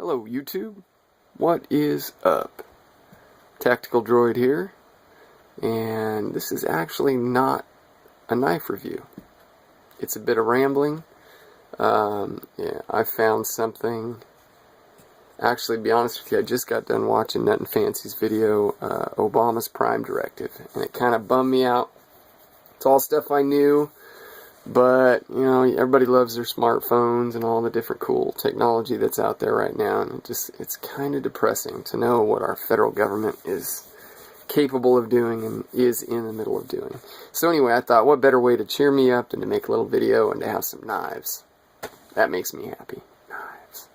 Hello YouTube, what is up? Tactical Droid here, and this is actually not a knife review. It's a bit of rambling. Yeah, I found something. Actually, to be honest with you, I just got done watching Nutnfancy's video, Obama's Prime Directive, and it kind of bummed me out. It's all stuff I knew, but, you know, everybody loves their smartphones and all the different cool technology that's out there right now, and it's kind of depressing to know what our federal government is capable of doing and is in the middle of doing. So anyway, I thought, what better way to cheer me up than to make a little video and to have some knives. That makes me happy. Knives.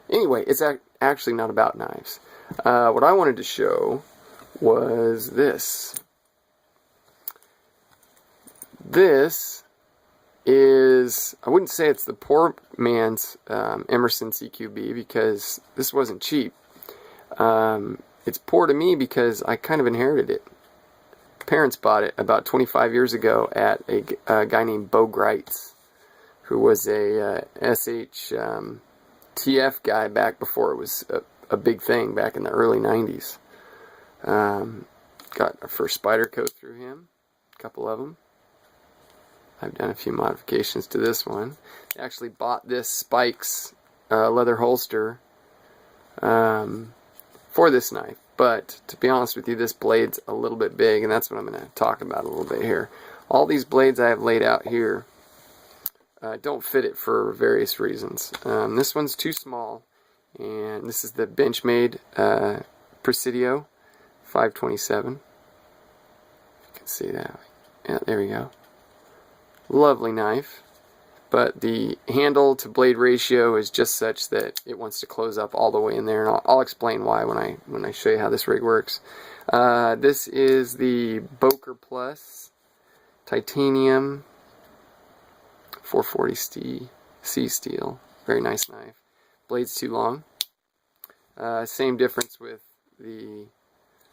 Anyway, it's actually not about knives. What I wanted to show was this. This is, I wouldn't say it's the poor man's Emerson CQB, because this wasn't cheap. It's poor to me because I kind of inherited it. Parents bought it about 25 years ago at a guy named Bo Greitz, who was a SHTF guy back before it was a big thing back in the early 90s. Got our first spider coat through him, a couple of them. I've done a few modifications to this one. I actually bought this Spikes leather holster for this knife, but to be honest with you, this blade's a little bit big, and that's what I'm going to talk about a little bit here. All these blades I have laid out here don't fit it for various reasons. This one's too small, and this is the Benchmade Presidio 527. You can see that. Yeah, there we go. Lovely knife, but the handle to blade ratio is just such that it wants to close up all the way in there, and I'll explain why when I show you how this rig works. This is the Boker Plus titanium 440 C steel. Very nice knife. Blade's too long. Same difference with the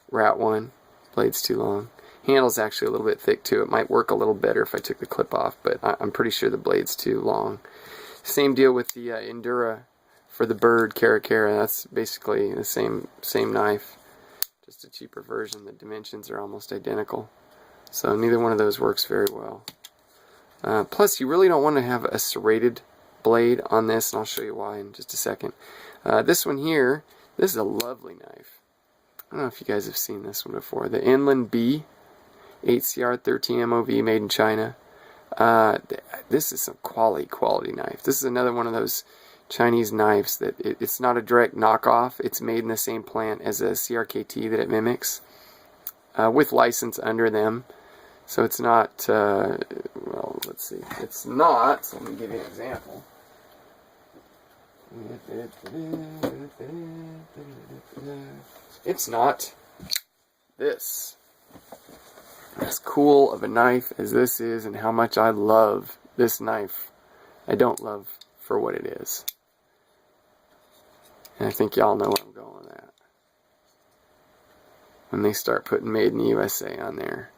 Rat one. Blade's too long. Handle's actually a little bit thick too. It might work a little better if I took the clip off, but I'm pretty sure the blade's too long. Same deal with the Endura for the Bird Cara. That's basically the same knife, just a cheaper version. The dimensions are almost identical, so neither one of those works very well. Plus, you really don't want to have a serrated blade on this, and I'll show you why in just a second. This one here, this is a lovely knife. I don't know if you guys have seen this one before. The Inland B 8CR13 MOV, made in China. This is some quality knife. This is another one of those Chinese knives that it's not a direct knockoff. It's made in the same plant as a CRKT that it mimics, with license under them. So it's not, well, let's see. It's not, so let me give you an example. It's not this. As cool of a knife as this is, and how much I love this knife, I don't love for what it is. And I think y'all know where I'm going with that. When they start putting Made in the USA on there.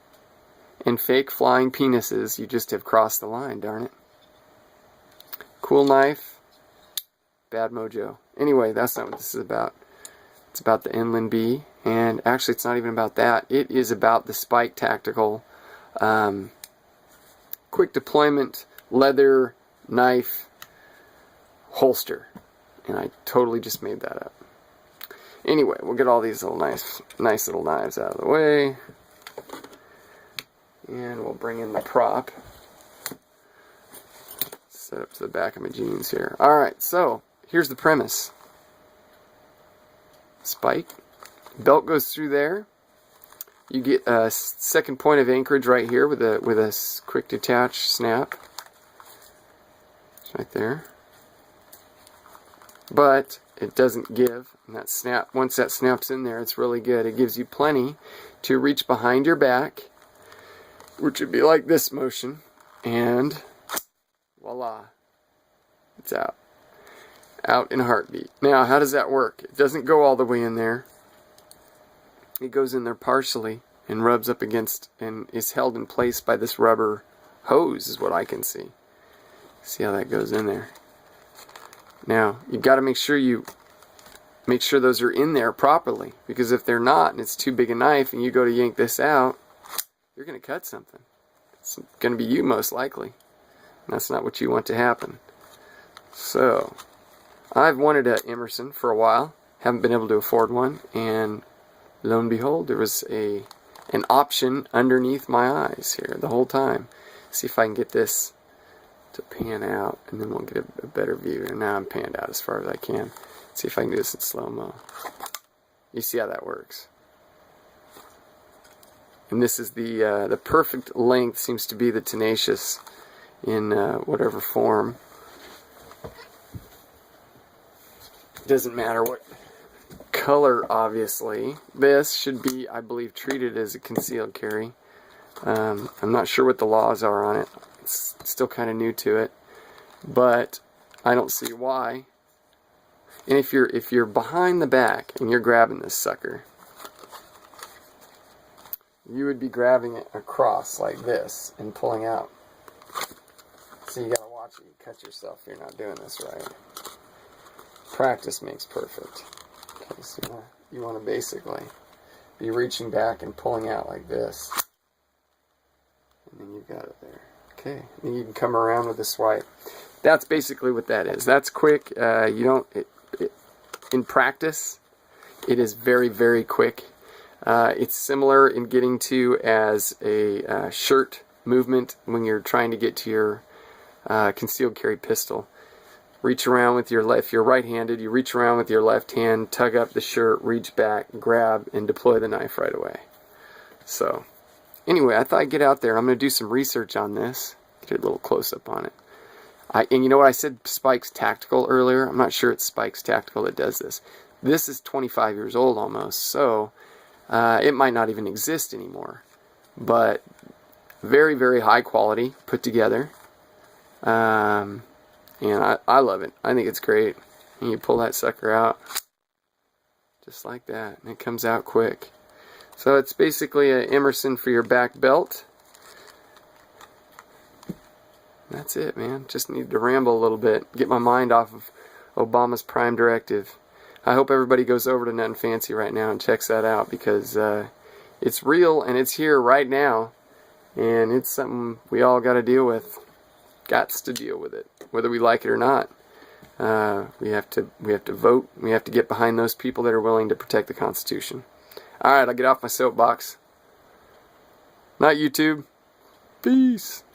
And fake flying penises, you just have crossed the line, darn it. Cool knife, bad mojo. Anyway, that's not what this is about. It's about the Inland B, and actually it's not even about that. It is about the Spike Tactical quick deployment leather knife holster. And I totally just made that up. Anyway, we'll get all these little nice little knives out of the way. And we'll bring in the prop. Set up to the back of my jeans here. Alright, so here's the premise. Spike. Belt goes through there. You get a second point of anchorage right here with a quick detach snap. It's right there. But it doesn't give. And that snap, once that snaps in there, it's really good. It gives you plenty to reach behind your back, which would be like this motion, and voila, it's out. Out in a heartbeat. Now, how does that work? It doesn't go all the way in there. It goes in there partially and rubs up against and is held in place by this rubber hose, is what I can see. See how that goes in there. Now, you've got to make sure you make sure those are in there properly, because if they're not and it's too big a knife and you go to yank this out, you're going to cut something. It's going to be you most likely. And that's not what you want to happen. So I've wanted an Emerson for a while, haven't been able to afford one, and lo and behold, there was an option underneath my eyes here the whole time. See if I can get this to pan out, and then we'll get a better view. And now I'm panned out as far as I can. See if I can do this in slow-mo. You see how that works. And this is the perfect length, seems to be the tenacious in whatever form. Doesn't matter what color, obviously. This should be, I believe, treated as a concealed carry. I'm not sure what the laws are on it. It's still kind of new to it, but I don't see why. And if you're behind the back and you're grabbing this sucker, you would be grabbing it across like this and pulling out. So you gotta watch it. You cut yourself if you're not doing this right. Practice makes perfect. Okay, so you want to basically be reaching back and pulling out like this, and then you've got it there. Okay, and you can come around with a swipe. That's basically what that is. That's quick. In practice, it is very, very quick. It's similar in getting to as a shirt movement when you're trying to get to your concealed carry pistol. Reach around with your left. If you're right-handed, you reach around with your left hand, tug up the shirt, reach back, grab, and deploy the knife right away. So, anyway, I thought I'd get out there. I'm going to do some research on this. Get a little close-up on it. And you know what? I said Spikes Tactical earlier. I'm not sure it's Spikes Tactical that does this. This is 25 years old almost, so it might not even exist anymore. But very, very high quality put together. And I love it. I think it's great. And you pull that sucker out just like that, and it comes out quick. So it's basically an Emerson for your back belt. That's it, man. Just need to ramble a little bit, get my mind off of Obama's prime directive. I hope everybody goes over to Nutnfancy right now and checks that out, because it's real and it's here right now, and it's something we all got to deal with. Gots to deal with it, whether we like it or not. We have to vote. We have to get behind those people that are willing to protect the Constitution. All right, I'll get off my soapbox. Not YouTube. Peace.